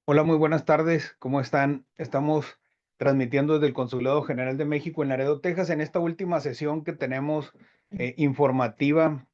Hola, muy buenas tardes. ¿Cómo están? Estamos transmitiendo desde el Consulado General de México en Laredo, Texas, en esta última sesión que tenemos informativa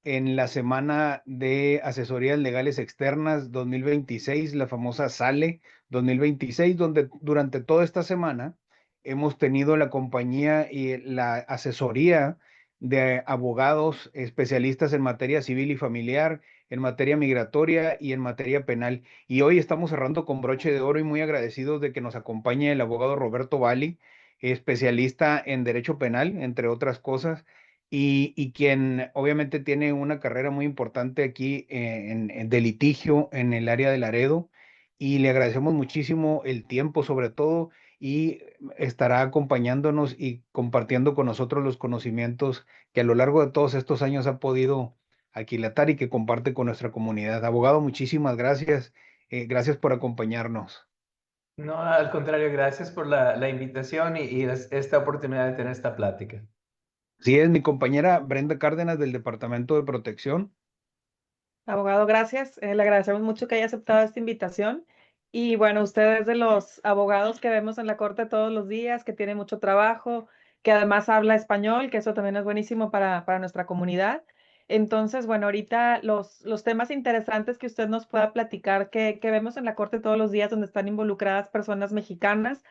en la Semana de Asesorías Legales Externas 2026, la famosa SALE 2026, donde durante toda esta semana hemos tenido la compañía y la asesoría de abogados especialistas en materia civil y familiar, en materia migratoria y en materia penal. Y hoy estamos cerrando con broche de oro y muy agradecidos de que nos acompañe el abogado Roberto Valli, especialista en derecho penal, entre otras cosas, y quien obviamente tiene una carrera muy importante aquí de litigio en el área de Laredo. Y le agradecemos muchísimo el tiempo, sobre todo, y estará acompañándonos y compartiendo con nosotros los conocimientos que a lo largo de todos estos años ha podido aquilatar y que comparte con nuestra comunidad. Abogado, muchísimas gracias. Gracias por acompañarnos. No, al contrario, gracias por la invitación y esta oportunidad de tener esta plática. Sí, es mi compañera Brenda Cárdenas del Departamento de Protección. Abogado, gracias. Le agradecemos mucho que haya aceptado esta invitación. Y bueno, usted es de los abogados que vemos en la corte todos los días, que tiene mucho trabajo, que además habla español, que eso también es buenísimo para nuestra comunidad. Entonces, bueno, ahorita los temas interesantes que usted nos pueda platicar, que vemos en la corte todos los días, donde están involucradas personas mexicanas,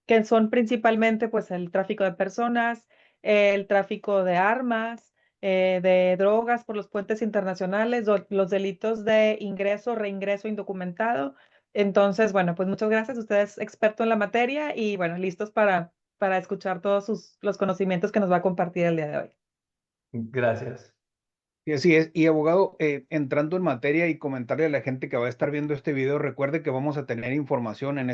que son principalmente pues el tráfico de personas, el tráfico de armas, de drogas por los puentes internacionales, los delitos de ingreso, reingreso indocumentado. Entonces, bueno, pues muchas gracias. Usted es experto en la materia y bueno, listos para escuchar todos los conocimientos que nos va a compartir el día de hoy. Gracias. Y así es. Y abogado, entrando en materia y comentarle a la gente que va a estar viendo este video, recuerde que vamos a tener información en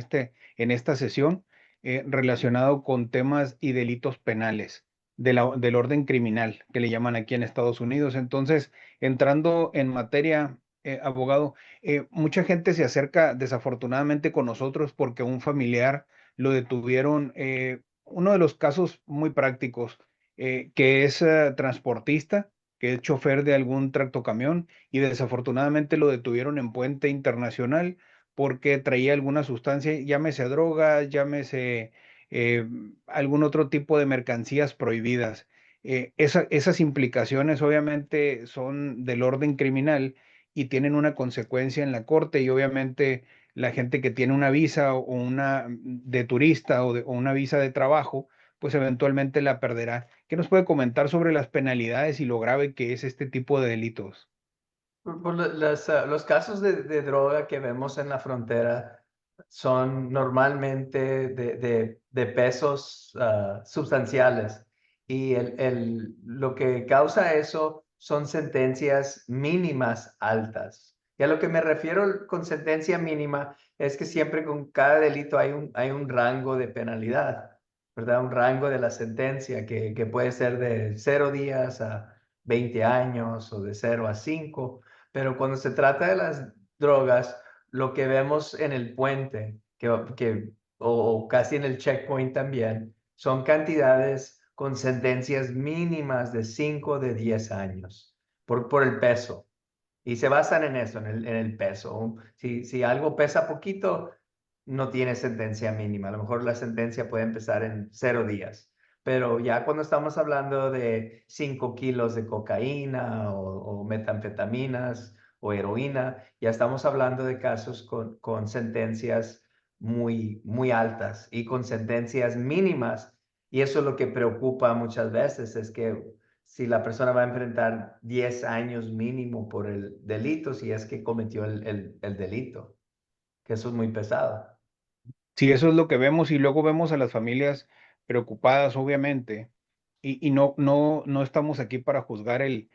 esta sesión relacionado con temas y delitos penales del orden criminal, que le llaman aquí en Estados Unidos. Entonces, entrando en materia, abogado, mucha gente se acerca desafortunadamente con nosotros porque un familiar lo detuvieron. Uno de los casos muy prácticos, que es transportista, que es chofer de algún tractocamión, y desafortunadamente lo detuvieron en Puente Internacional porque traía alguna sustancia, llámese droga, llámese eh, algún otro tipo de mercancías prohibidas. Esas implicaciones obviamente son del orden criminal y tienen una consecuencia en la corte, y obviamente la gente que tiene una visa o una de turista o una visa de trabajo, pues eventualmente la perderá. ¿Qué nos puede comentar sobre las penalidades y lo grave que es este tipo de delitos? Los casos de droga que vemos en la frontera son normalmente de pesos sustanciales y lo que causa eso son sentencias mínimas altas. Y a lo que me refiero con sentencia mínima es que siempre con cada delito hay un rango de penalidad, ¿verdad? Un rango de la sentencia que puede ser de 0 días a 20 años o de 0 a 5. Pero cuando se trata de las drogas, lo que vemos en el puente, o casi en el checkpoint también, son cantidades con sentencias mínimas de 5 de 10 años por el peso. Y se basan en eso, en el peso. Si algo pesa poquito, no tiene sentencia mínima. A lo mejor la sentencia puede empezar en 0 días. Pero ya cuando estamos hablando de 5 kilos de cocaína o metanfetaminas o heroína, ya estamos hablando de casos con sentencias muy altas y con sentencias mínimas. Y eso es lo que preocupa muchas veces, es que si la persona va a enfrentar 10 años mínimo por el delito, si es que cometió el delito, que eso es muy pesado. Sí, eso es lo que vemos, y luego vemos a las familias preocupadas, obviamente, y no estamos aquí para juzgar el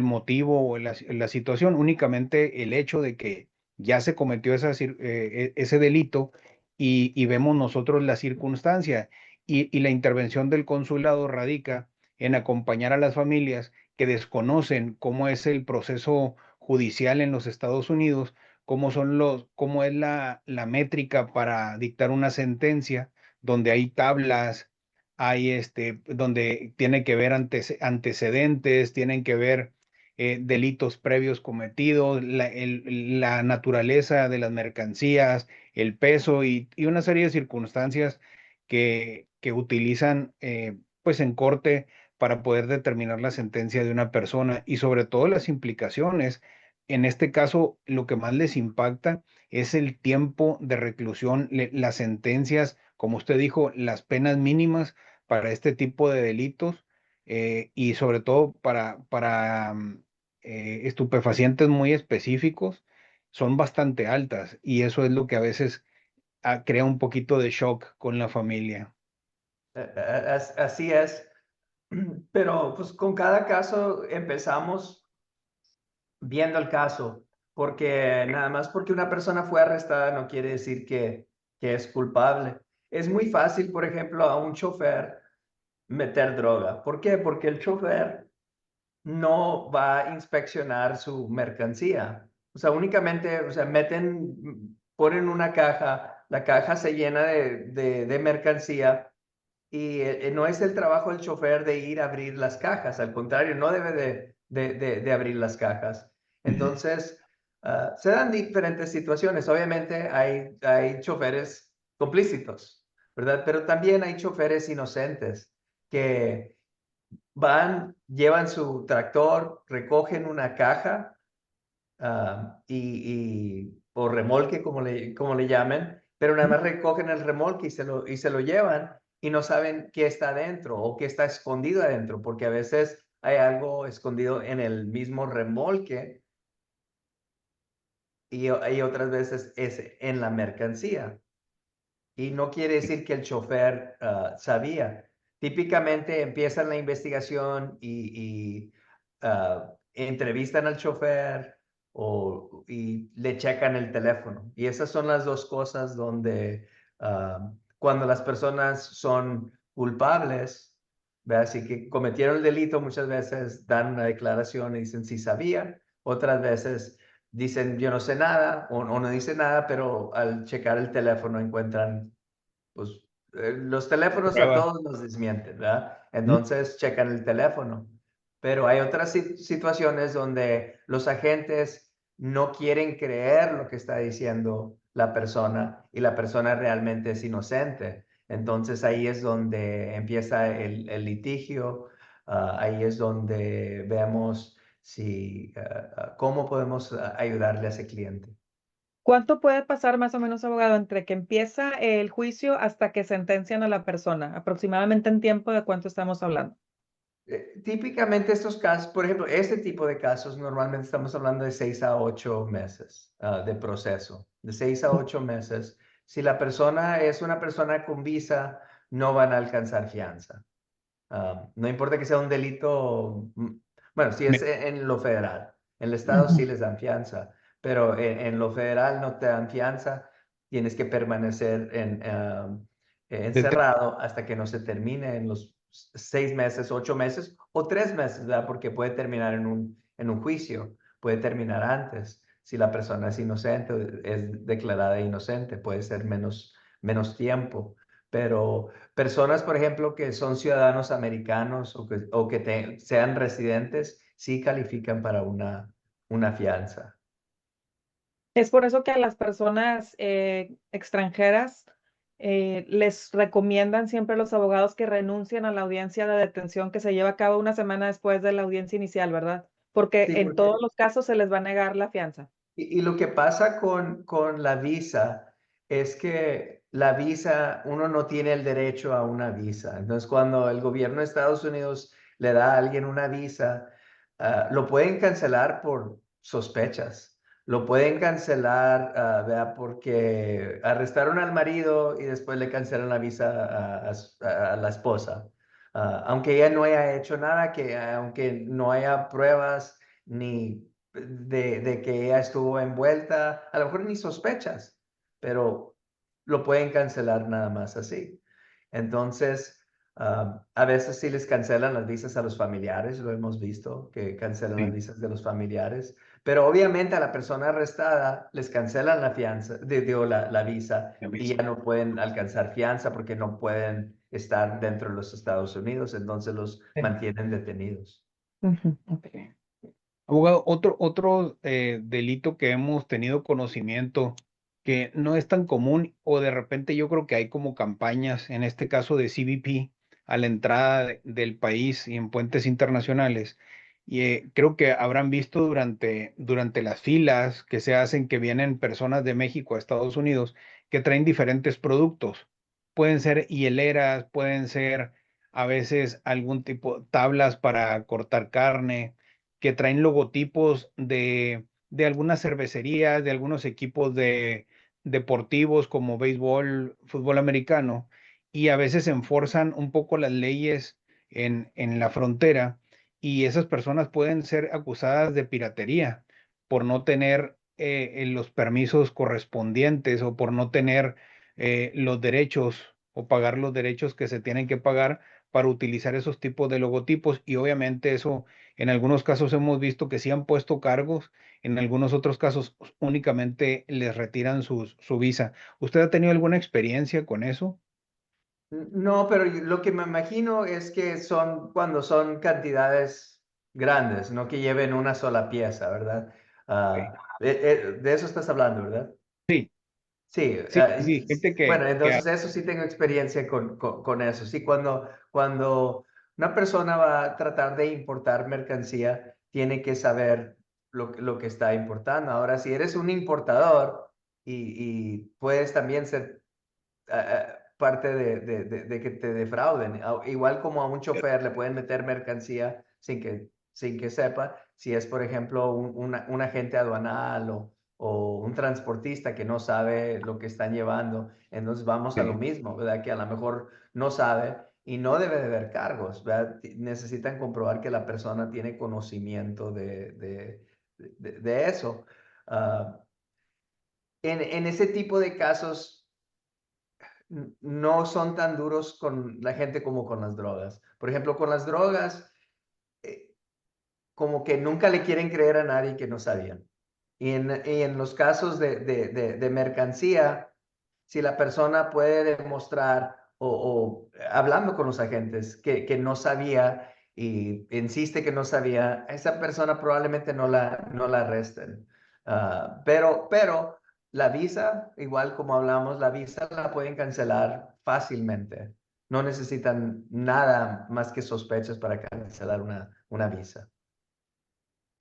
motivo o la situación, únicamente el hecho de que ya se cometió ese delito, y vemos nosotros la circunstancia, y la intervención del consulado radica en acompañar a las familias que desconocen cómo es el proceso judicial en los Estados Unidos, cómo es la métrica para dictar una sentencia, donde hay tablas, donde tiene que ver antecedentes, tienen que ver delitos previos cometidos, la naturaleza de las mercancías, el peso y una serie de circunstancias que utilizan pues en corte para poder determinar la sentencia de una persona y sobre todo las implicaciones. En este caso, lo que más les impacta es el tiempo de reclusión, las sentencias, como usted dijo, las penas mínimas para este tipo de delitos y sobre todo para estupefacientes muy específicos son bastante altas y eso es lo que a veces crea un poquito de shock con la familia. Así es, pero pues con cada caso empezamos viendo el caso, porque nada más porque una persona fue arrestada no quiere decir que es culpable. Es muy fácil, por ejemplo, a un chofer meter droga. ¿Por qué? Porque el chofer no va a inspeccionar su mercancía. O sea, únicamente, o sea, ponen una caja, la caja se llena de mercancía y no es el trabajo del chofer de ir a abrir las cajas, al contrario, no debe de abrir las cajas. Entonces, se dan diferentes situaciones. Obviamente hay choferes complícitos, ¿verdad? Pero también hay choferes inocentes que llevan su tractor, recogen una caja o remolque, como le llamen, pero nada más recogen el remolque y se lo llevan y no saben qué está adentro o qué está escondido adentro, porque a veces hay algo escondido en el mismo remolque y hay otras veces es en la mercancía. Y no quiere decir que el chofer sabía. Típicamente empiezan la investigación y entrevistan al chofer y le checan el teléfono. Y esas son las dos cosas donde cuando las personas son culpables, ¿verdad? Así que cometieron el delito, muchas veces dan una declaración y dicen si sabía, otras veces dicen yo no sé nada o no dicen nada, pero al checar el teléfono encuentran, pues los teléfonos a Pruebas. todos nos desmienten, ¿verdad? Ujú. Entonces checan el teléfono. Pero hay otras situaciones donde los agentes no quieren creer lo que está diciendo la persona y la persona realmente es inocente. Entonces ahí es donde empieza el litigio, ahí es donde vemos si, cómo podemos ayudarle a ese cliente. ¿Cuánto puede pasar más o menos, abogado, entre que empieza el juicio hasta que sentencian a la persona? Aproximadamente en tiempo de cuánto estamos hablando. Típicamente estos casos, por ejemplo, este tipo de casos, normalmente estamos hablando de 6 a 8 meses de proceso, de 6 a 8 meses. Si la persona es una persona con visa, no van a alcanzar fianza. No importa que sea un delito, bueno, si es en lo federal, en el estado sí Ujú. les dan fianza, pero en lo federal no te dan fianza, tienes que permanecer Dete- encerrado hasta que no se termine en los 6 meses, 8 meses o 3 meses, ¿verdad? Porque puede terminar en un juicio, puede terminar antes. Si la persona es inocente, es declarada inocente, puede ser menos tiempo, pero personas, por ejemplo, que son ciudadanos americanos o que sean residentes, sí califican para una fianza. Es por eso que a las personas extranjeras les recomiendan siempre a los abogados que renuncien a la audiencia de detención que se lleva a cabo una semana después de la audiencia inicial, ¿verdad? Porque Sí, en todos los casos se les va a negar la fianza. y lo que pasa con la visa es que la visa, uno no tiene el derecho a una visa. Entonces, cuando el gobierno de Estados Unidos le da a alguien una visa, lo pueden cancelar por sospechas. Lo pueden cancelar, ¿verdad? Porque arrestaron al marido y después le cancelan la visa a la esposa. Aunque ella no haya hecho nada, aunque no haya pruebas ni de que ella estuvo envuelta, a lo mejor ni sospechas, pero lo pueden cancelar nada más así. Entonces, a veces sí les cancelan las visas a los familiares, lo hemos visto, que cancelan las sí, visas de los familiares, pero obviamente a la persona arrestada les cancelan la fianza, digo, la visa ya y ves. ya no pueden alcanzar fianza porque no pueden estar dentro de los Estados Unidos, entonces los Sí. mantienen detenidos. Ujú, ok. Abogado, otro delito que hemos tenido conocimiento que no es tan común o de repente yo creo que hay como campañas, en este caso de CBP, a la entrada del país y en puentes internacionales. Y creo que habrán visto durante las filas que se hacen que vienen personas de México a Estados Unidos que traen diferentes productos. Pueden ser hieleras, pueden ser a veces algún tipo tablas para cortar carne que traen logotipos de algunas cervecerías, de algunos equipos deportivos como béisbol, fútbol americano, y a veces enforzan un poco las leyes en la frontera, y esas personas pueden ser acusadas de piratería por no tener los permisos correspondientes o por no tener los derechos o pagar los derechos que se tienen que pagar para utilizar esos tipos de logotipos y obviamente eso en algunos casos hemos visto que sí han puesto cargos, en algunos otros casos únicamente les retiran su visa. ¿Usted ha tenido alguna experiencia con eso? No, pero lo que me imagino es que son cuando son cantidades grandes, no que lleven una sola pieza, ¿verdad? Sí, De eso estás hablando, ¿verdad? sí, Sí, sí, sí, gente bueno, que entonces eso sí tengo experiencia con eso. Sí, cuando una persona va a tratar de importar mercancía, tiene que saber lo que está importando. Ahora, si eres un importador y puedes también ser parte de que te defrauden. Igual como a un chofer le pueden meter mercancía sin que sepa, si es, por ejemplo, un agente aduanal o un transportista que no sabe lo que están llevando, entonces vamos a lo sí, mismo, ¿verdad? Que a lo mejor no sabe y no debe de haber cargos, ¿verdad? Necesitan comprobar que la persona tiene conocimiento de eso. Ah, en ese tipo de casos, no son tan duros con la gente como con las drogas. Por ejemplo, con las drogas, eh, como que nunca le quieren creer a nadie que no sabían. Y en los casos de mercancía, si la persona puede demostrar o hablando con los agentes que no sabía y insiste que no sabía, esa persona probablemente no la arresten. Pero la visa, igual como hablamos, la visa la pueden cancelar fácilmente. No necesitan nada más que sospechas para cancelar una visa.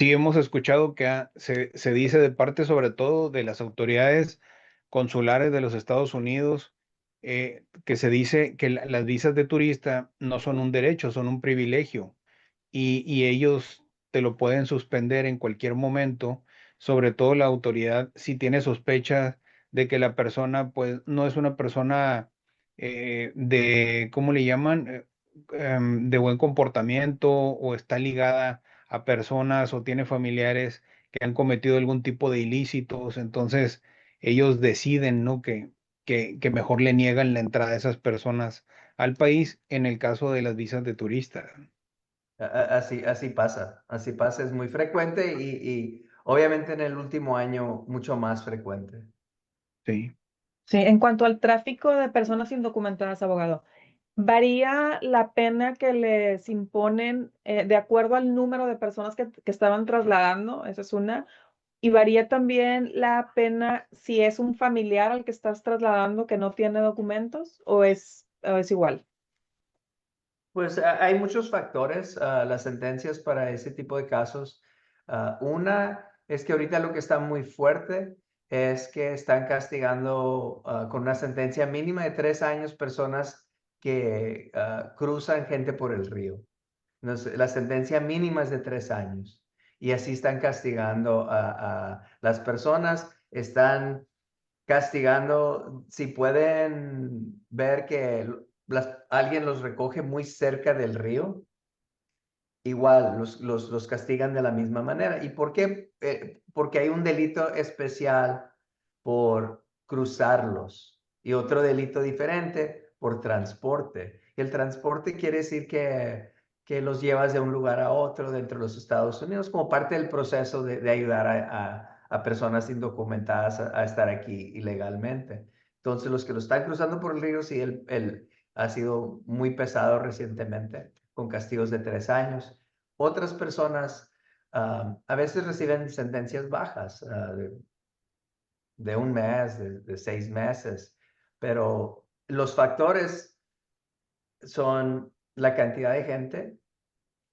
sí hemos escuchado que se dice de parte sobre todo de las autoridades consulares de los Estados Unidos, que se dice que las visas de turista no son un derecho, son un privilegio y ellos te lo pueden suspender en cualquier momento, sobre todo la autoridad si tiene sospechas de que la persona pues no es una persona ¿cómo le llaman? De buen comportamiento o está ligada a personas o tiene familiares que han cometido algún tipo de ilícitos, entonces ellos deciden, ¿no? Que mejor le niegan la entrada a esas personas al país en el caso de las visas de turista. Así pasa, es muy frecuente y obviamente en el último año mucho más frecuente. Sí. Sí, en cuanto al tráfico de personas indocumentadas, abogado, ¿varía la pena que les imponen de acuerdo al número de personas que estaban trasladando? Esa es una. Y varía también la pena si es un familiar al que estás trasladando que no tiene documentos o es igual. Pues hay muchos factores, las sentencias para ese tipo de casos. Una es que ahorita lo que está muy fuerte es que están castigando con una sentencia mínima de 3 años personas que cruzan gente por el río. La sentencia mínima es de 3 años y así están castigando a las personas, están castigando si pueden ver que alguien los recoge muy cerca del río, igual los castigan de la misma manera. ¿Y por qué? Porque hay un delito especial por cruzarlos y otro delito diferente por transporte. Y el transporte quiere decir que los llevas de un lugar a otro dentro de los Estados Unidos como parte del proceso de ayudar a personas indocumentadas a estar aquí ilegalmente. Entonces, los que lo están cruzando por el río, sí, ha sido muy pesado recientemente con castigos de 3 años. Otras personas a veces reciben sentencias bajas, de un mes, de 6 meses, pero los factores son la cantidad de gente,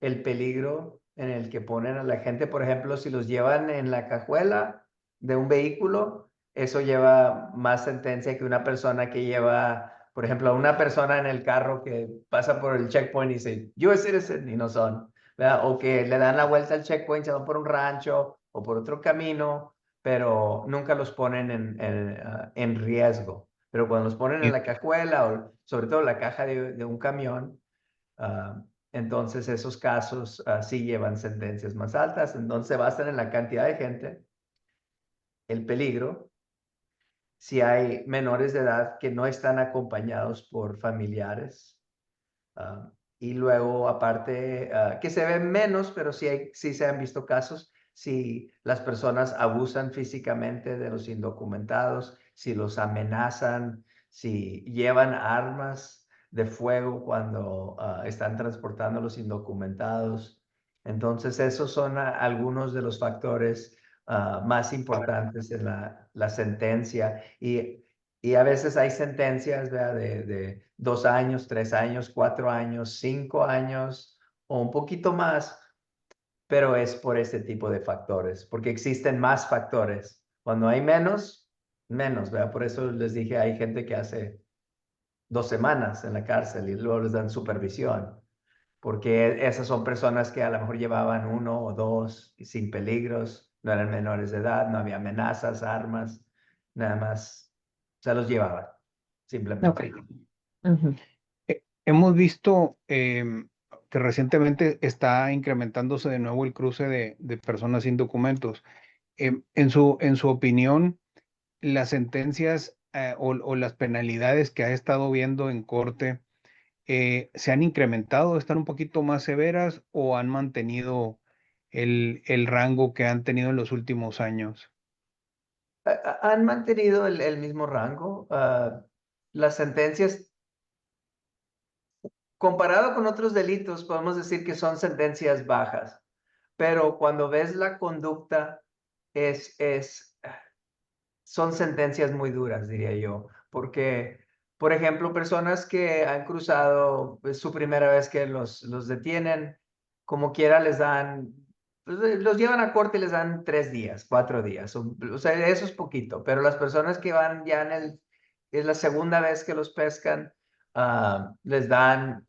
el peligro en el que ponen a la gente. Por ejemplo, si los llevan en la cajuela de un vehículo, eso lleva más sentencia que una persona que lleva, por ejemplo, a una persona en el carro que pasa por el checkpoint y dice, US citizen, y no son, ¿verdad? O que le dan la vuelta al checkpoint, se van por un rancho o por otro camino, pero nunca los ponen en riesgo. Pero cuando los ponen en Y, la cajuela o sobre todo la caja de un camión, ah, entonces esos casos sí llevan sentencias más altas. Entonces se basan en la cantidad de gente, el peligro, si hay menores de edad que no están acompañados por familiares. Y luego, aparte, que se ven menos, pero sí se han visto casos, si las personas abusan físicamente de los indocumentados, si los amenazan, si llevan armas de fuego cuando están transportando a los indocumentados. Entonces, esos son algunos de los factores más importantes en la sentencia. Y a veces hay sentencias, ¿verdad? De 2 años, 3 años, 4 años, 5 años o un poquito más, pero es por este tipo de factores, porque existen más factores. Cuando hay menos, menos, ¿verdad? Por eso les dije, hay gente que hace 2 semanas en la cárcel y luego les dan supervisión, porque esas son personas que a lo mejor llevaban 1 o 2 y sin peligros, no eran menores de edad, no había amenazas, armas, nada más se los llevaban, Ok. simplemente. Ujú. hemos visto que recientemente está incrementándose de nuevo el cruce de personas sin documentos. En su opinión, las sentencias o las penalidades que ha estado viendo en corte se han incrementado, están un poquito más severas o han mantenido el rango que han tenido en los últimos años. Han mantenido el mismo rango. Las sentencias, comparado con otros delitos, podemos decir que son sentencias bajas, pero cuando ves la conducta, son sentencias muy duras, diría yo, porque, por ejemplo, personas que han cruzado, pues, su primera vez que los detienen, como quiera les dan, pues, los llevan a corte y les dan 3 días, 4 días, o sea, eso es poquito, pero las personas que van ya es la segunda vez que los pescan, les dan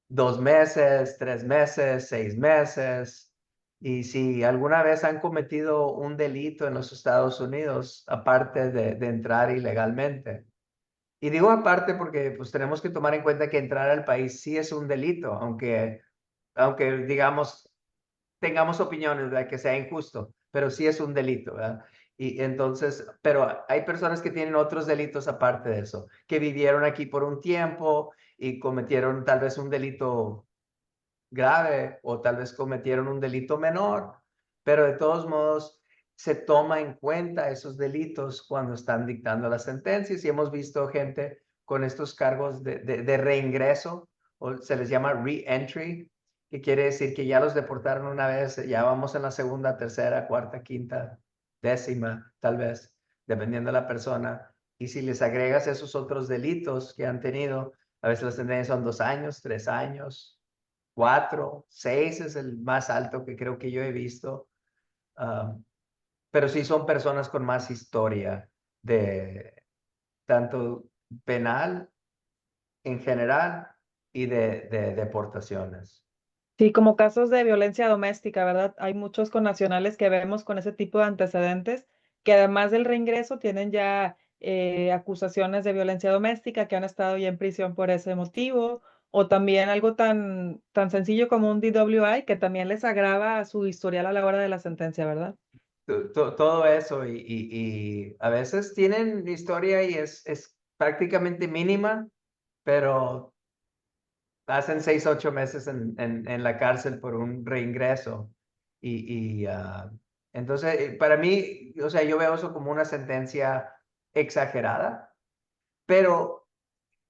2 meses, 3 meses, 6 meses. Y si alguna vez han cometido un delito en los Estados Unidos, aparte de entrar ilegalmente, y digo aparte porque pues tenemos que tomar en cuenta que entrar al país sí es un delito, aunque digamos, tengamos opiniones de que sea injusto, pero sí es un delito, ¿verdad? Y entonces, pero hay personas que tienen otros delitos aparte de eso, que vivieron aquí por un tiempo y cometieron tal vez un delito grave o tal vez cometieron un delito menor, pero de todos modos se toma en cuenta esos delitos cuando están dictando las sentencias y hemos visto gente con estos cargos de reingreso o se les llama re-entry, que quiere decir que ya los deportaron una vez, ya vamos en la segunda, tercera, cuarta, quinta, décima, tal vez, dependiendo de la persona. Y si les agregas esos otros delitos que han tenido, a veces las sentencias son 2 años, 3 años, 4, 6 es el más alto que creo que yo he visto. Ah, pero sí son personas con más historia de tanto penal en general y de deportaciones. Sí, como casos de violencia doméstica, ¿verdad? Hay muchos connacionales que vemos con ese tipo de antecedentes que además del reingreso tienen ya acusaciones de violencia doméstica, que han estado ya en prisión por ese motivo, o también algo tan sencillo como un DWI que también les agrava su historial a la hora de la sentencia, ¿verdad? Todo eso y a veces tienen historia y es prácticamente mínima, pero hacen 6, 8 meses en la cárcel por un reingreso. Entonces, para mí, o sea, yo veo eso como una sentencia exagerada, pero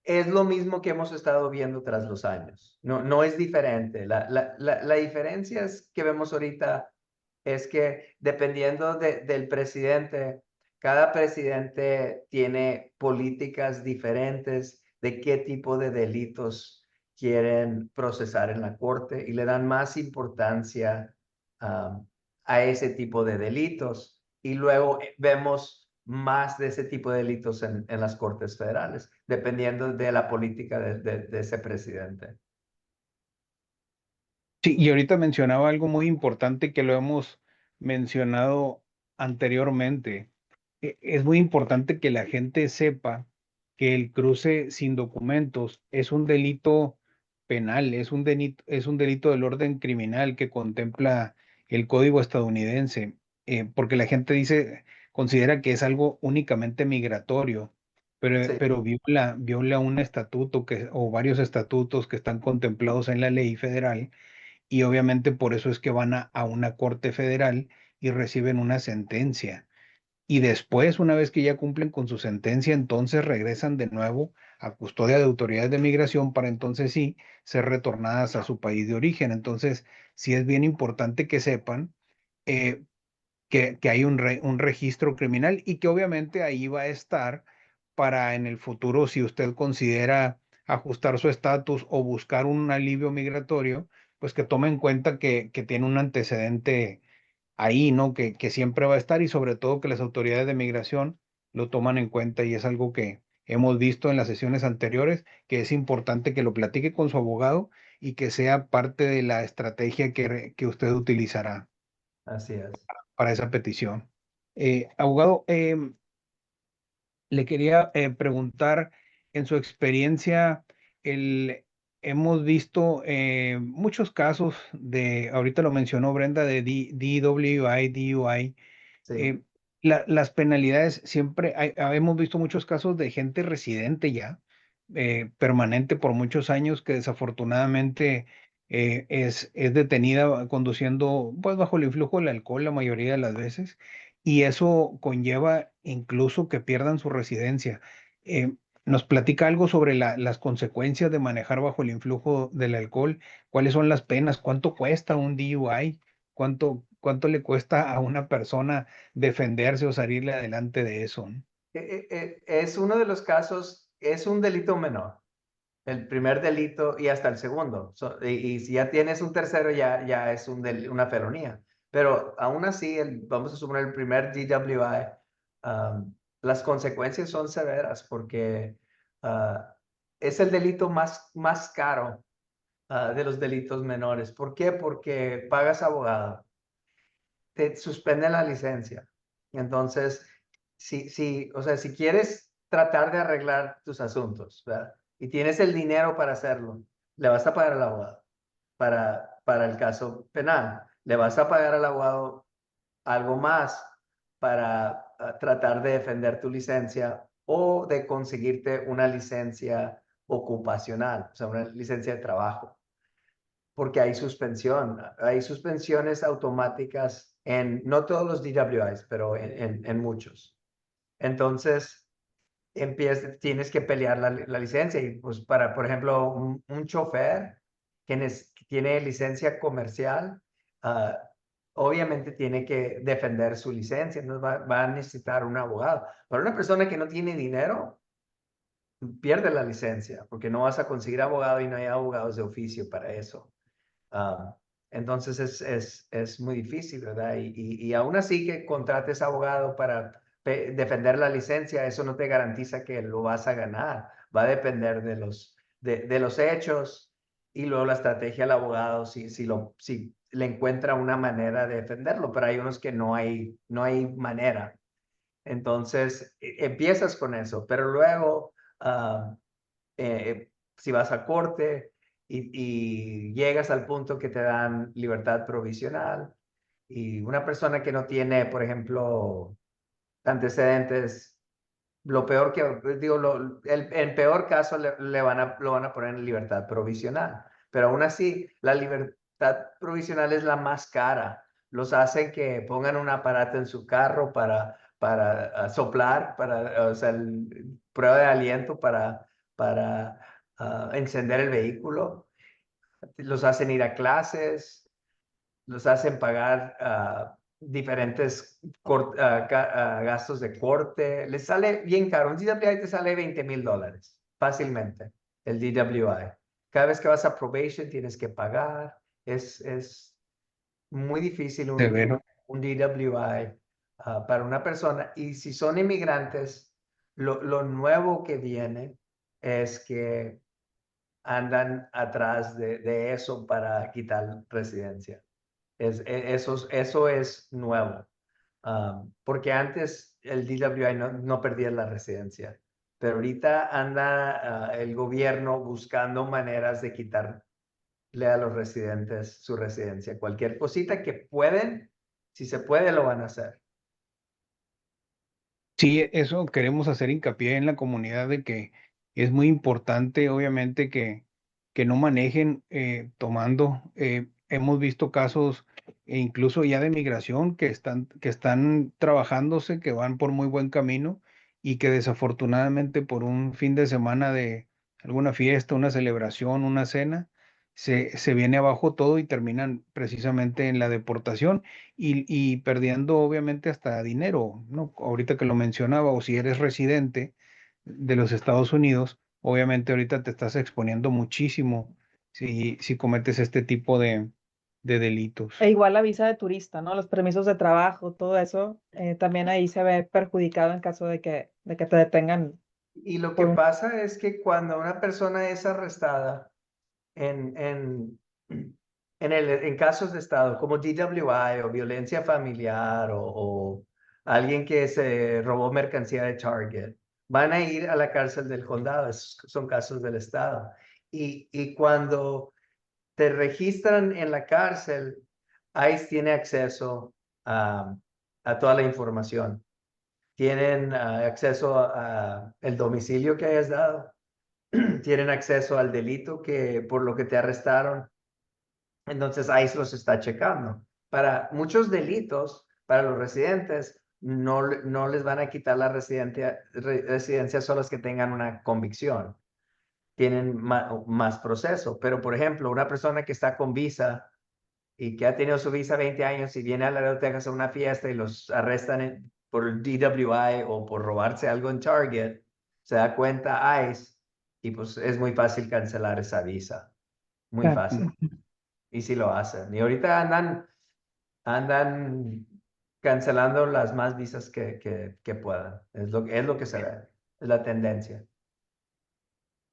es lo mismo que hemos estado viendo tras los años. No es diferente. La diferencia es que vemos ahorita es que dependiendo del presidente, cada presidente tiene políticas diferentes de qué tipo de delitos quieren procesar en la corte y le dan más importancia a ese tipo de delitos. Y luego vemos más de ese tipo de delitos en las cortes federales, dependiendo de la política de ese presidente. Sí, y ahorita mencionaba algo muy importante que lo hemos mencionado anteriormente. Es muy importante que la gente sepa que el cruce sin documentos es un delito penal, es un delito del orden criminal que contempla el código estadounidense, porque la gente considera que es algo únicamente migratorio, Sí, pero viola un estatuto o varios estatutos que están contemplados en la ley federal y obviamente por eso es que van a una corte federal y reciben una sentencia. Y después, una vez que ya cumplen con su sentencia, entonces regresan de nuevo a custodia de autoridades de migración para entonces sí ser retornadas a su país de origen. Entonces, sí es bien importante que sepan eh, que hay un registro criminal y que obviamente ahí va a estar para en el futuro, si usted considera ajustar su estatus o buscar un alivio migratorio, pues que tome en cuenta que tiene un antecedente ahí, ¿no? Que siempre va a estar y sobre todo que las autoridades de migración lo toman en cuenta y es algo que hemos visto en las sesiones anteriores, que es importante que lo platique con su abogado y que sea parte de la estrategia que usted utilizará así es. para esa petición. Abogado, le quería preguntar, en su experiencia, el, hemos visto muchos casos ahorita lo mencionó Brenda, de DWI, DUI. Sí, eh, las penalidades siempre, hemos visto muchos casos de gente residente ya, permanente por muchos años, que desafortunadamente es detenida conduciendo pues bajo el influjo del alcohol la mayoría de las veces, y eso conlleva incluso que pierdan su residencia. Eh, ¿Nos platica algo sobre las consecuencias de manejar bajo el influjo del alcohol? ¿Cuáles son las penas? ¿Cuánto cuesta un DUI? ¿Cuánto le cuesta a una persona defenderse o salirle adelante de eso, ¿no? Es uno de los casos, es un delito menor, el primer delito y hasta el segundo. Y si ya tienes un tercero, ya es una felonía. Pero aún así, vamos a suponer el primer DWI, las consecuencias son severas porque ah, es el delito más caro de los delitos menores. ¿Por qué? Porque pagas abogado, te suspenden la licencia. Entonces, o sea, si quieres tratar de arreglar tus asuntos, ¿verdad? Y tienes el dinero para hacerlo, le vas a pagar al abogado para el caso penal. Le vas a pagar al abogado algo más para tratar de defender tu licencia o de conseguirte una licencia ocupacional, o sea, una licencia de trabajo, porque hay suspensiones automáticas en, no todos los DWIs, pero en muchos. Entonces, tienes que pelear la licencia y pues por ejemplo, un chofer que tiene licencia comercial, ah, obviamente tiene que defender su licencia, no va a necesitar un abogado. Para una persona que no tiene dinero, pierde la licencia porque no vas a conseguir abogado y no hay abogados de oficio para eso. Ah, entonces es muy difícil, ¿verdad? Y aún así que contrates abogado para defender la licencia, eso no te garantiza que lo vas a ganar. Va a depender de los hechos y luego la estrategia del abogado, si le encuentra una manera de defenderlo, pero hay unos que no hay manera. Entonces, empiezas con eso, pero luego, si vas a corte y llegas al punto que te dan libertad provisional y una persona que no tiene, por ejemplo, antecedentes, lo peor digo, el peor caso lo van a poner en libertad provisional, pero aún así, la libertad provisional es la más cara. Los hacen que pongan un aparato en su carro para soplar, o sea, prueba de aliento para encender el vehículo. Los hacen ir a clases, los hacen pagar diferentes gastos de corte. Les sale bien caro. Un DWI te sale $20,000 fácilmente, el DWI. Cada vez que vas a probation tienes que pagar. Es muy difícil Severo. un DWI para una persona. Y si son inmigrantes, lo nuevo que viene es que andan atrás de eso para quitar residencia. Eso es nuevo. Porque antes el DWI no perdía la residencia. Pero ahorita anda el gobierno buscando maneras de quitarle a los residentes su residencia. Cualquier cosita que pueden, si se puede, lo van a hacer. Sí, eso queremos hacer hincapié en la comunidad de que es muy importante, obviamente, que no manejen tomando. Hemos visto casos incluso ya de migración que están trabajándose, que van por muy buen camino y que desafortunadamente por un fin de semana de alguna fiesta, una celebración, una cena, se viene abajo todo y terminan precisamente en la deportación y perdiendo obviamente hasta dinero, ¿no? Ahorita que lo mencionaba, o si eres residente de los Estados Unidos, obviamente ahorita te estás exponiendo muchísimo si cometes este tipo de delitos. E igual la visa de turista, ¿no? Los permisos de trabajo, todo eso, también ahí se ve perjudicado en caso de que te detengan Y lo que por un... pasa es que cuando una persona es arrestada en casos de estado como DWI o violencia familiar o alguien que se robó mercancía de Target, van a ir a la cárcel del condado. Son casos del estado. Y cuando te registran en la cárcel, ICE tiene acceso a toda la información. Tienen acceso a el domicilio que hayas dado. Tienen acceso al delito por lo que te arrestaron. Entonces ICE los está checando. Para muchos delitos, para los residentes, no les van a quitar la residencia solo los que tengan una convicción. Tienen más proceso. Pero, por ejemplo, una persona que está con visa y que ha tenido su visa 20 años y viene a Laredo, Texas a una fiesta y los arrestan por el DWI o por robarse algo en Target, se da cuenta ICE y pues es muy fácil cancelar esa visa. Muy Claro. fácil. Y sí lo hacen. Y ahorita andan cancelando las más visas que puedan. Es lo que se ve. Es la tendencia.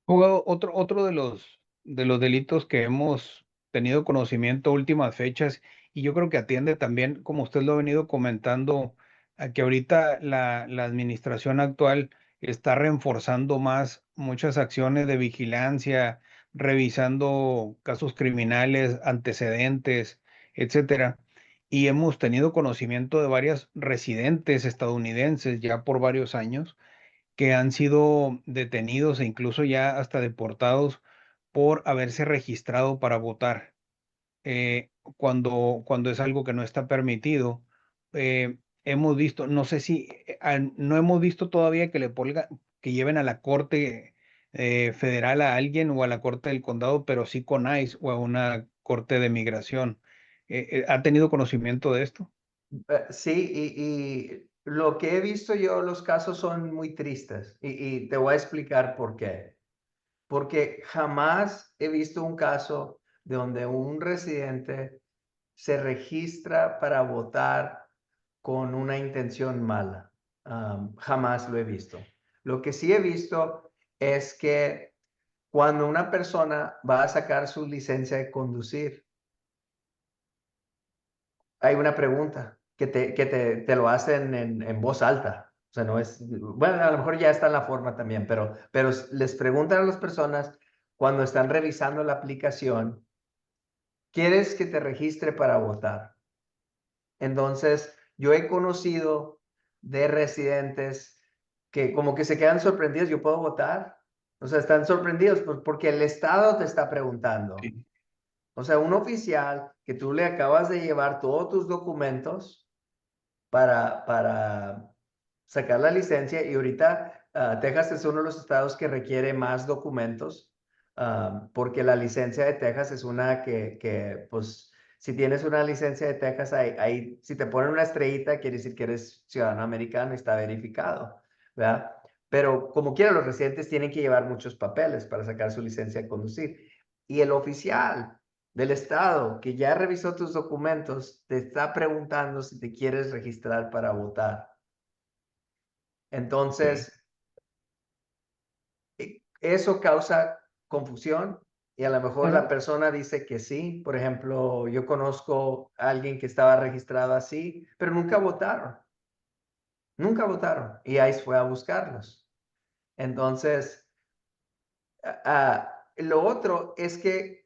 Abogado, otro de los delitos que hemos tenido conocimiento últimas fechas, y yo creo que atiende también, como usted lo ha venido comentando, a que ahorita la administración actual está reforzando más muchas acciones de vigilancia, revisando casos criminales, antecedentes, etcétera. Y hemos tenido conocimiento de varias residentes estadounidenses ya por varios años que han sido detenidos e incluso ya hasta deportados por haberse registrado para votar, cuando es algo que no está permitido. Hemos visto, no sé si, no hemos visto todavía que lleven a la corte federal a alguien o a la corte del condado, pero sí con ICE o a una corte de migración. ¿Ha tenido conocimiento de esto? Sí, y lo que he visto yo, los casos son muy tristes y te voy a explicar por qué. Porque jamás he visto un caso de donde un residente se registra para votar con una intención mala. Jamás lo he visto. Lo que sí he visto es que cuando una persona va a sacar su licencia de conducir, hay una pregunta que te lo hacen en voz alta. O sea, no es, bueno, a lo mejor ya está en la forma también, pero les preguntan a las personas cuando están revisando la aplicación, ¿quieres que te registre para votar? Entonces, yo he conocido de residentes que como que se quedan sorprendidos, ¿yo puedo votar? O sea, están sorprendidos porque el Estado te está preguntando. Sí. O sea, un oficial que tú le acabas de llevar todos tus documentos para sacar la licencia y ahorita Texas es uno de los estados que requiere más documentos, porque la licencia de Texas es una pues, si tienes una licencia de Texas, si te ponen una estrellita, quiere decir que eres ciudadano americano y está verificado, ¿verdad? Pero como quiera, los residentes tienen que llevar muchos papeles para sacar su licencia de conducir. Y el oficial del estado que ya revisó tus documentos te está preguntando si te quieres registrar para votar. Entonces, eso causa confusión y a lo mejor la persona dice que sí. Por ejemplo, yo conozco a alguien que estaba registrado así, pero nunca votaron. Nunca votaron. Y ahí fue a buscarlos. Entonces, lo otro es que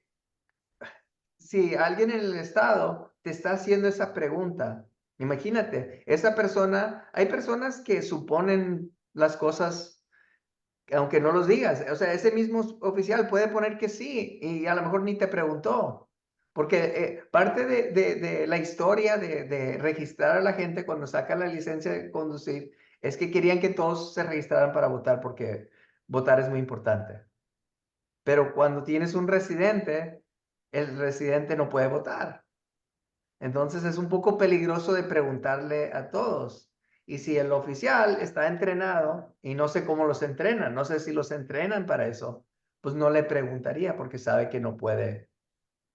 si alguien en el estado te está haciendo esa pregunta, imagínate, esa persona, hay personas que suponen las cosas aunque no los digas. O sea, ese mismo oficial puede poner que sí y a lo mejor ni te preguntó. Porque parte de la historia de registrar a la gente cuando saca la licencia de conducir es que querían que todos se registraran para votar porque votar es muy importante. Pero cuando tienes un residente, el residente no puede votar. Entonces es un poco peligroso de preguntarle a todos. Y si el oficial está entrenado, y no sé cómo los entrenan, no sé si los entrenan para eso, pues no le preguntaría porque sabe que no puede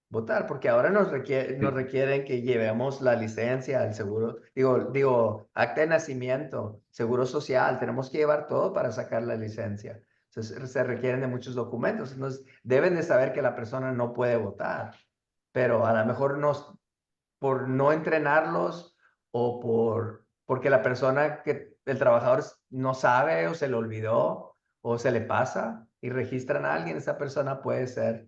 votar, porque ahora nos requieren que llevemos la licencia, el seguro, digo, acta de nacimiento, seguro social, tenemos que llevar todo para sacar la licencia. Entonces, se requieren de muchos documentos, entonces deben de saber que la persona no puede votar, pero a lo mejor por no entrenarlos o porque la persona el trabajador no sabe o se le olvidó o se le pasa y registran a alguien, esa persona puede ser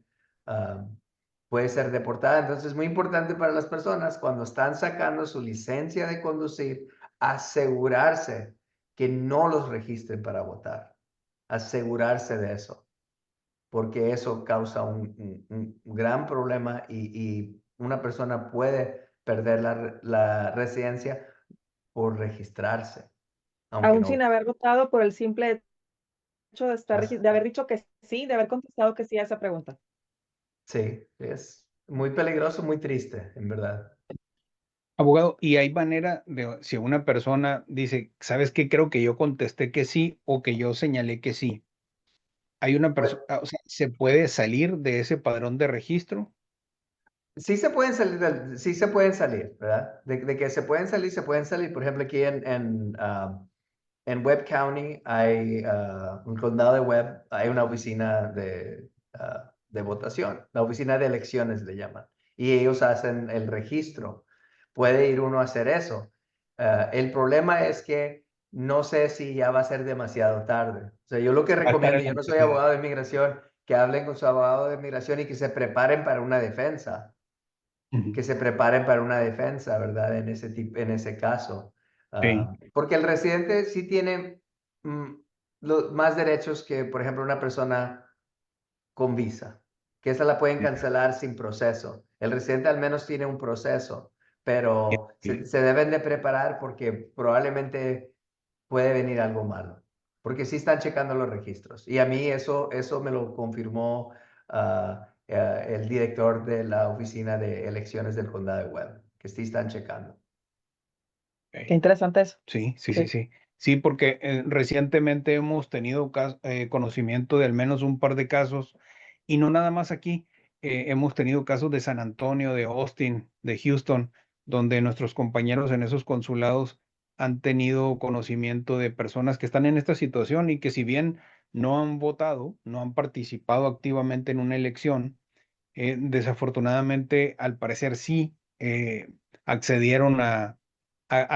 deportada. Entonces es muy importante para las personas cuando están sacando su licencia de conducir, asegurarse que no los registren para votar. Asegurarse de eso, porque eso causa un gran problema y una persona puede perder la residencia por registrarse, aunque Aún sin no. haber votado por el simple hecho de estar, as- de haber dicho que sí, de haber contestado que sí a esa pregunta. Sí, es muy peligroso, muy triste, en verdad. Abogado, y hay manera de, si una persona dice, ¿sabes qué? Creo que yo contesté que sí o que yo señalé que sí. Hay una Pues, persona, o sea, ¿se puede salir de ese padrón de registro? sí se pueden salir, sí se pueden salir, ¿verdad? De que se pueden salir, se pueden salir. Por ejemplo, aquí en Webb County hay un condado de Webb, hay una oficina de votación, la oficina de elecciones le llaman, y ellos hacen el registro. Puede ir uno a hacer eso. El problema es que no sé si ya va a ser demasiado tarde. O sea, yo lo que Va a estar recomiendo, en yo la no soy universidad. abogado de inmigración, que hablen con su abogado de inmigración y que se preparen para una defensa, Ujú. que se preparen para una defensa, ¿verdad? En ese caso. Sí, Porque el residente sí tiene mm, más derechos que, por ejemplo, una persona con visa, que esa la pueden sí, cancelar sin proceso. El residente al menos tiene un proceso, pero sí. se deben de preparar porque probablemente puede venir algo malo, porque sí están checando los registros. Y a mí eso me lo confirmó el director de la oficina de elecciones del condado de Webb, que sí están checando. Qué Ok. interesante eso. Sí, sí, sí, Sí. sí. Sí, porque recientemente hemos tenido conocimiento de al menos un par de casos, y no nada más aquí. Hemos tenido casos de San Antonio, de Austin, de Houston, donde nuestros compañeros en esos consulados han tenido conocimiento de personas que están en esta situación y que si bien no han votado, no han participado activamente en una elección, desafortunadamente, al parecer sí accedieron a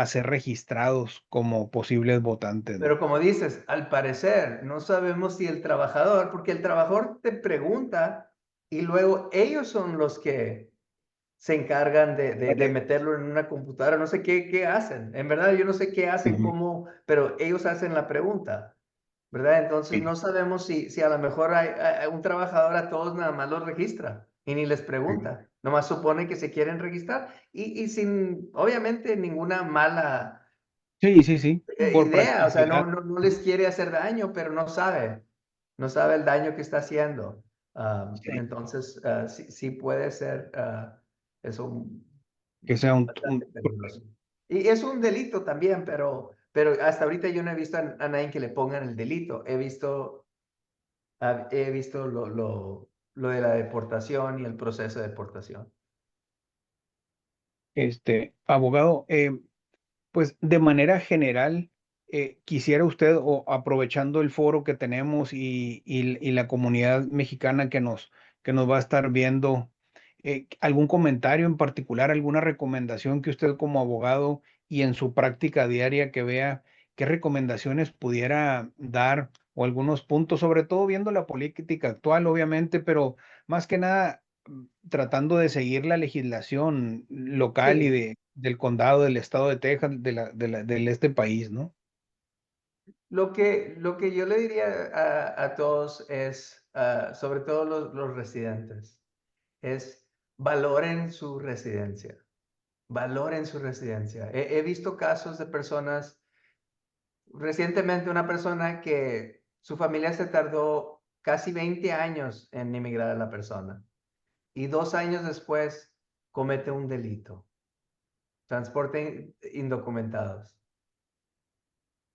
ser registrados como posibles votantes, ¿no? Pero como dices, al parecer no sabemos si el trabajador, porque el trabajador te pregunta y luego ellos son los que se encargan de Ok. meterlo en una computadora. No sé qué hacen. En verdad, yo no sé qué hacen, Ujú. cómo, pero ellos hacen la pregunta, ¿verdad? Entonces no Sí, sabemos si a lo mejor hay un trabajador a todos nada más los registra y ni les sí, pregunta. Nomás supone que se quieren registrar y sin, obviamente, ninguna mala Sí, sí, sí, por idea, o sea, no, practicidad. no les quiere hacer daño, pero no sabe el daño que está haciendo. Sí, Entonces, sí, sí puede ser eso que sea bastante peligroso. Y es un delito también, pero hasta ahorita yo no he visto a nadie que le pongan el delito. He visto lo de la deportación y el proceso de deportación. abogado, pues de manera general, quisiera usted, o aprovechando el foro que tenemos y la comunidad mexicana que nos va a estar viendo, algún comentario en particular, alguna recomendación que usted como abogado y en su práctica diaria que vea, qué recomendaciones pudiera dar o algunos puntos, sobre todo viendo la política actual, obviamente, pero más que nada tratando de seguir la legislación local y Sí, del condado, del estado de Texas, del este país, ¿no? lo que yo le diría a todos es, sobre todo los residentes, es valoren su residencia. Valoren su residencia. He visto casos de personas, recientemente una persona que su familia se tardó casi 20 años en emigrar a la persona y 2 años después comete un delito, transporte indocumentados.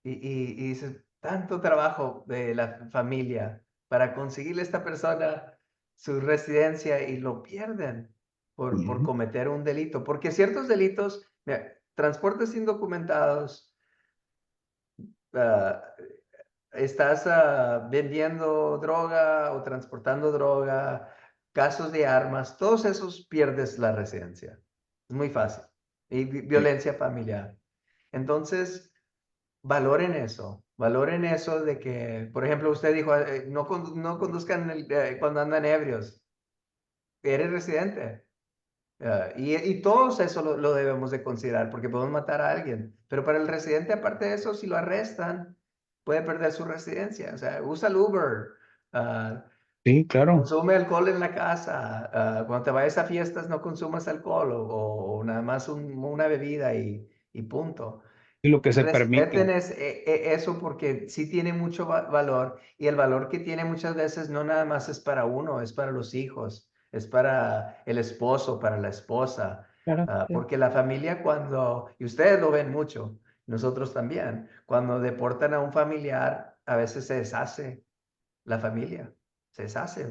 Y dices, tanto trabajo de la familia para conseguirle a esta persona su residencia y lo pierden por Ujú. cometer un delito. Porque ciertos delitos, mira, transportes indocumentados, ah, estás vendiendo droga o transportando droga, casos de armas, todos esos pierdes la residencia. Es muy fácil. Y Sí, violencia familiar. Entonces, valoren eso de que, por ejemplo, usted dijo, no, no conduzcan cuando andan ebrios, eres residente. Y todos eso lo debemos de considerar porque podemos matar a alguien. Pero para el residente, aparte de eso, si lo arrestan, puede perder su residencia. O sea, usa el Uber, ah, sí, claro. consume alcohol en la casa. Cuando te vayas a fiestas, no consumas alcohol o nada más una bebida y punto. Y lo que se Respeten permite. eso porque sí tiene mucho valor y el valor que tiene muchas veces no nada más es para uno, es para los hijos, es para el esposo, para la esposa, Claro, sí. porque la familia y ustedes lo ven mucho, nosotros también, cuando deportan a un familiar, a veces se deshace la familia, se deshace,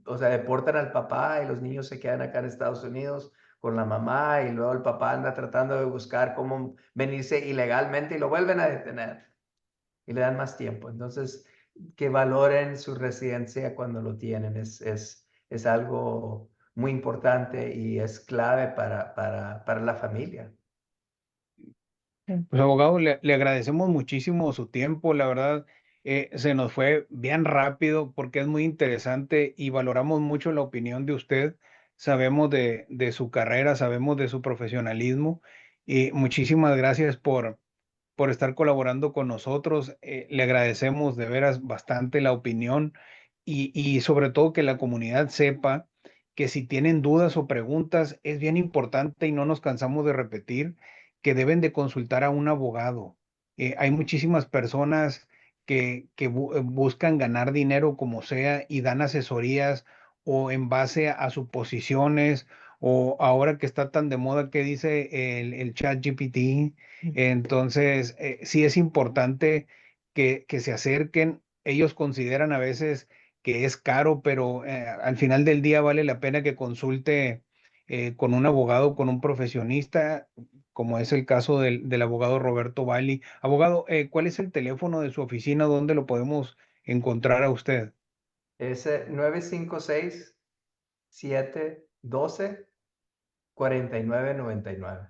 o sea, deportan al papá y los niños se quedan acá en Estados Unidos con la mamá y luego el papá anda tratando de buscar cómo venirse ilegalmente y lo vuelven a detener y le dan más tiempo. Entonces, que valoren su residencia cuando lo tienen es algo muy importante y es clave para la familia. Sí. Pues abogado, le agradecemos muchísimo su tiempo, la verdad, se nos fue bien rápido porque es muy interesante y valoramos mucho la opinión de usted. Sabemos de su carrera, sabemos de su profesionalismo y muchísimas gracias por estar colaborando con nosotros. Le agradecemos de veras bastante la opinión y sobre todo que la comunidad sepa que si tienen dudas o preguntas, es bien importante y no nos cansamos de repetir que deben de consultar a un abogado. Hay muchísimas personas que buscan ganar dinero como sea y dan asesorías o en base a suposiciones o ahora que está tan de moda que dice el chat GPT. Entonces, sí es importante que se acerquen. Ellos consideran a veces que es caro, pero al final del día vale la pena que consulte con un abogado, con un profesionista, como es el caso del abogado Roberto Valli. Abogado, ¿cuál es el teléfono de su oficina? ¿Dónde lo podemos encontrar a usted? Es 956-712-4999.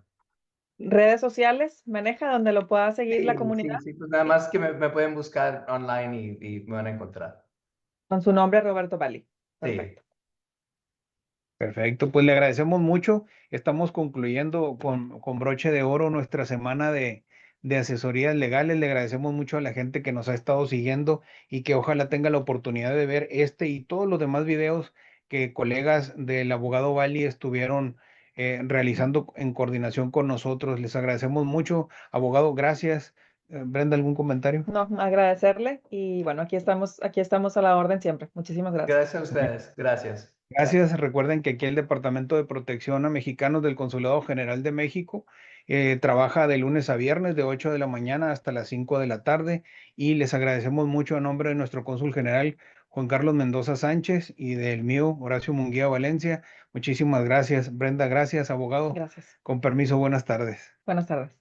Redes sociales, maneja donde lo pueda seguir la Sí, comunidad. sí, sí, pues nada Sí. más que me pueden buscar online y me van a encontrar. Con su nombre, Roberto Bali. Sí, Perfecto. Perfecto, pues le agradecemos mucho. Estamos concluyendo con broche de oro nuestra semana de asesorías legales. Le agradecemos mucho a la gente que nos ha estado siguiendo y que ojalá tenga la oportunidad de ver este y todos los demás videos que colegas del abogado Bali estuvieron realizando en coordinación con nosotros. Les agradecemos mucho, abogado, gracias. Brenda, ¿algún comentario? No, agradecerle y bueno, aquí estamos a la orden siempre. Muchísimas gracias. Gracias a ustedes. Gracias. Gracias. Recuerden que aquí el Departamento de Protección a Mexicanos del Consulado General de México trabaja de lunes a viernes de 8 de la mañana hasta las 5 de la tarde y les agradecemos mucho a nombre de nuestro cónsul general Juan Carlos Mendoza Sánchez y del mío Horacio Munguía Valencia. Muchísimas gracias, Brenda. Gracias, abogado. Gracias. Con permiso, buenas tardes. Buenas tardes.